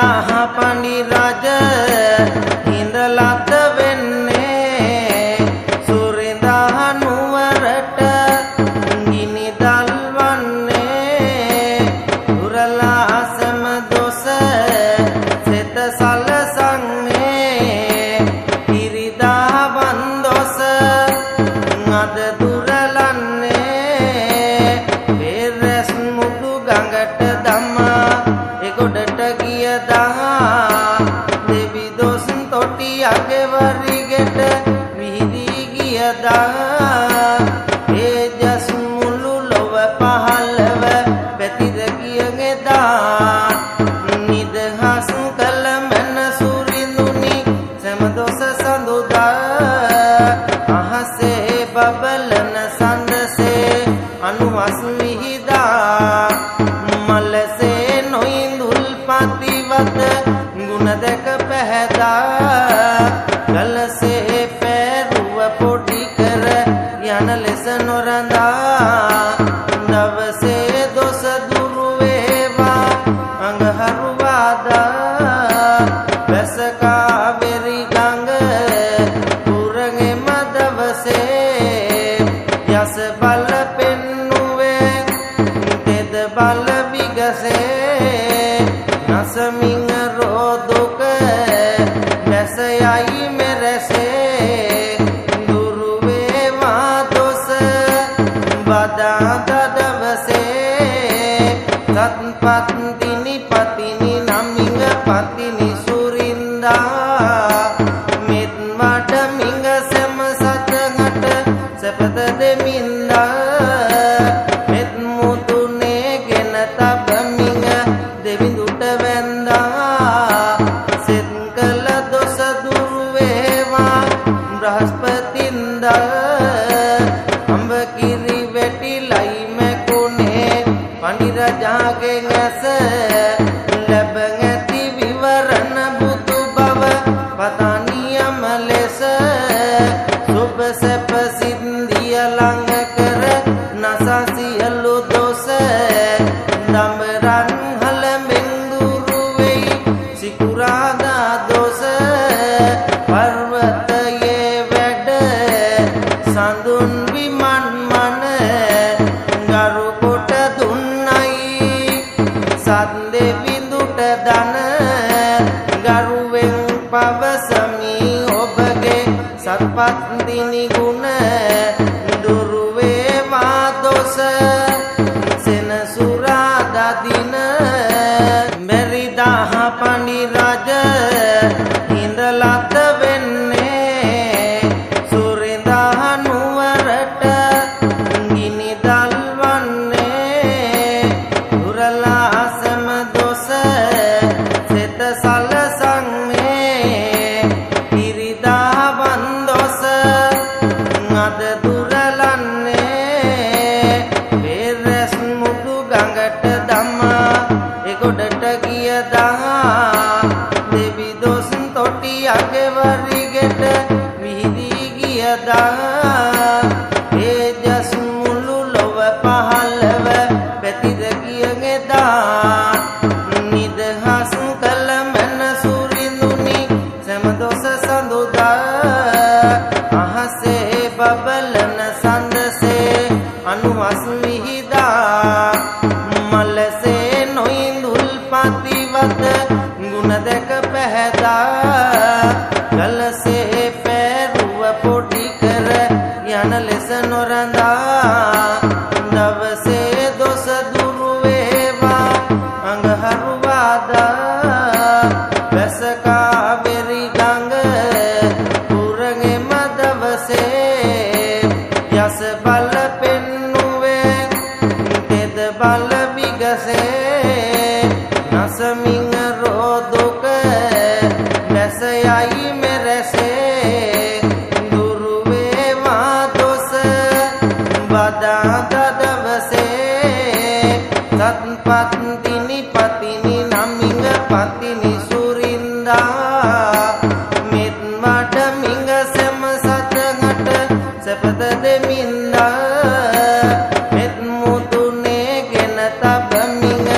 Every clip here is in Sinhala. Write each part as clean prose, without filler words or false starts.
දාහ පණි රජ ඉඳලත් වෙන්නේ සුරිඳා නුවරට ගිනි දල්වන්නේ දුරලා සම දොස සෙත සලසන්නේ ඉරිදා වන්දොස අද දුරලන්නේ පෙරස් මුඩු ගඟට දමා එකොඩට ගියදා දෙවි දොස් තොටියගේ වරිගෙට විහිදී ගියදා තේජස් මුළු ලොව පහළව පැතිර ගියගෙදා නිදහස් කළ මන සුරිඳුනි සෑම දොස සඳුදා අහසේ බබලන සඳසේ අනුහස් විහිදා මලසේ නොඉඳුල් පතිවත ගුණ දැක පැහැදා කලසේ පැරුව පොඩි කර යන ලෙස නොරඳා දවසේ දොස දුරු වේවා අඟහරු වාදා වැසකා වෙරි ගඟ පුරගෙම දවසේ යස බල පෙන්නුවේ තෙද බල විගසේ නසමින් රෝදුක වැසයයි මෙරසේ දුරු වේවා දොස බදාද දවසේ සත්පත් දිනි පතිනි නමිඟ පතිනි සුරින්දා මෙත් මට මිඟ සැම සතකට සැපත දෙමින්දා මෙත් මුතුනේ ගෙන තබමිඟ දෙවිඳුට වැන්දා සෙත් කළ දොස දුරු වේවා බ්‍රහස්පතින්දා අඹ කිරි වැටිලයි මැකුණේ පණි රජාගෙන් ඇස ලැබ ඇති විවරණ බුදු බව පතනියම ලෙස සුබ සැප සින්දිය ළඟ කර නසා සියලු දොස දඹරන් හලමෙන් දුරු වෙයි සිකුරාදා දොස පර්වතයේ වැඩ සඳුන් විමන් මන ගරු කොට දුන්නයි සද්දෙවිඳුට දන ගරුවෙන් පවසමි ඔබගේ සත්පත් දිනි ගුණ දුරු වේවා දොස සෙනසුරාදා දින මෙරි දාහ පණි රජ ඉඳලත් වෙන්නේ සුරිඳා නුවරට ගිනි දල්වන්නේ දුරලා සම දොස සෙත සලසන්නේ ඉරිදා වන්දොස අද දුරලන්නේ පෙරස් මුඩු ගඟට දමා එකොඩට ගියදා දෙවි දොස් තොටියගේ වරිගෙට විහිදී ගියදා තේජස් මුළු ලොව පහළව පැතිර ගියගෙදා නිදහස් කළ මන සුරිඳුනි සෑම දොස සඳුදා අහසේ බබලන සඳසේ අනුහස් විහිදා මලසේ නොඉඳුල් පතිවත ගුණ දැක පැහැදා කලසේ පැරුව පොඩි කර යන ලෙස නොරඳා දවසේ දොස දුරු වේවා අඟහරු වාදා වැසකා වෙරි ගඟ පුරගෙම දවසේ යස බල පෙන්නුවේ තෙද බල විගසේ නසමින් රෝදුක වැසයයි මෙරසේ දුරු වේවා දොස බදාද දවසේ සත්පත් දිනි පතිනි නමිඟ පතිනි සුරින්දා මෙත් මට මිඟ සැම සතකට සැපත දෙමින්දා මෙත් මුතුනේ ගෙන තබමිඟ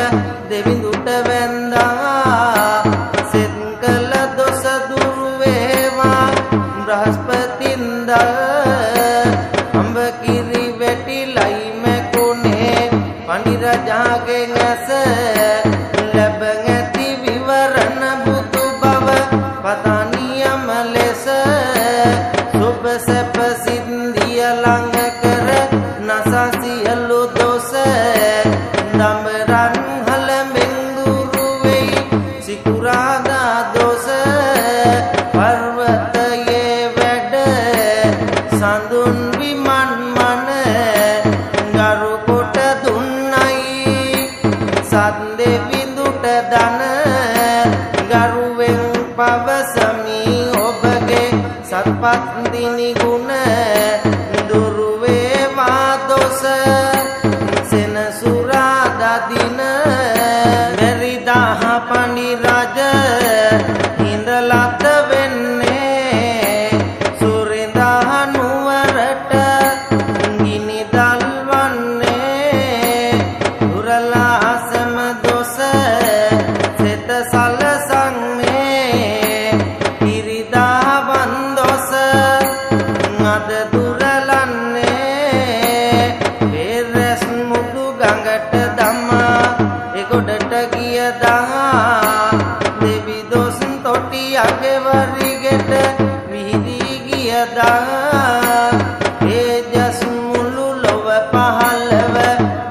දෙවිඳුට වැන්දා සැප සින්දිය ළඟ කර නසා සියලු දොස දඹරන් හලඹෙන් දුරු වෙයි සිකුරාදා දොස පර්වතයේ වැඩ සඳුන් විමන් මන ගරු කොට දුන්නයි සත් දෙවිඳුට දන ගරුවෙන් පවසමි ඔබගේ සත්පත් දිනි ගුණ දුරු වේවා දොස සෙනසුරාදා දින මෙරිදා පණි රජ හිඳලත් වෙන්නේ සුරිඳා නුවරට ගිනි දල්වන්නේ දුරලා සම දොස සෙත සලසන්නේ ඉරිදා වන්දොස අද දුරලන්නේ පෙරස් මුඩු ගඟට දමා එකොඩට ගියදා දෙවි දොස් තොටියගේ වරිගෙට විහිදී ගියදා තේජස් මුළු ලොව පහළව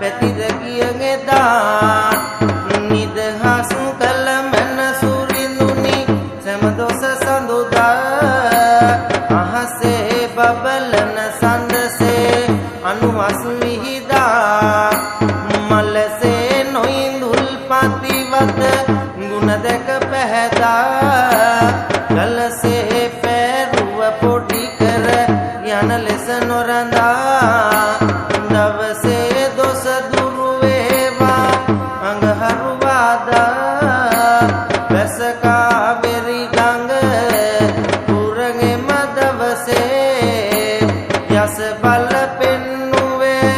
පැතිර ගියගෙදා නිදහස් කළ මන සුරිඳුනි සෑම දොස සඳුදා අහසේ බබලන සඳසේ අනුවස් විහිදා මලසේ නොයිඳුල් පතිවත ගුණ දැක පැහැදා කලසේ පැරුව පොඩි කර යන ලෙස නොරඳා දවසේ දොස දුරු වේවා අඟහරුවාදා වැසකා වෙරි ගඟ පුරගෙම දවසේ යස බල පෙන්නුවේ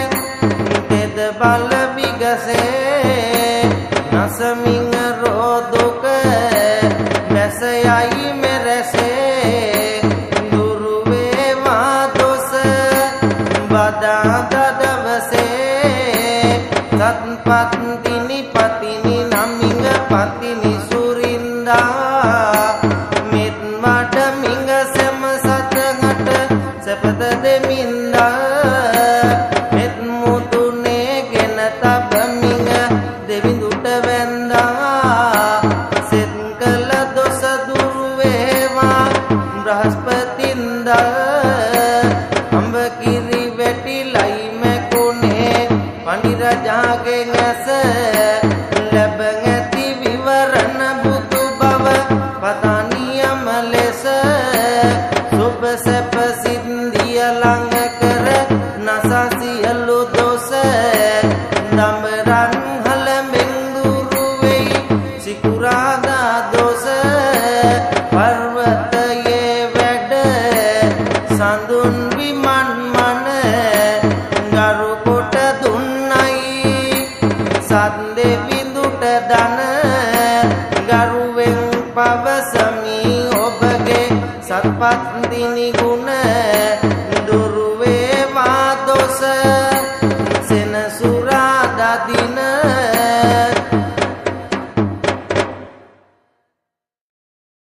තෙද බල විගසේ නසමින් රෝදුක වැස යයි මෙරසේ දුරු වේවා දොස බදා දවසේ සත්පත් දිනි පතිනි නමිඟ පතිනි සුරින්දා මෙත් මඩ මිඟ සෙම සතකට සැපත දෙමින්දා මෙත් මුතුනේ ගෙන තබමිඟ දෙවිඳුට වැන්දා සෙත් කළ දොස දුරු වේවා බ්‍රහස්පතින්දා අඹ කිරි වැටිලයි මැකුණේ පණි රජාගෙන් ඇස ලැබ ඇති විවරණ බුදු බව පතනියම ලෙස සුබ සැප සින්දිය ළඟ කර නසා සියලු දොස දඹරන් හලඹෙන් දුරු වෙයි සිකුරාදා දොස පර්වතයේ වැඩ සඳුන් විමන් මන ගරු කොට දුන්නයි සත් දෙවිඳුට දන ගරුවෙන් පවසමි ඔබගේ සත්පත් දිනි ගුණ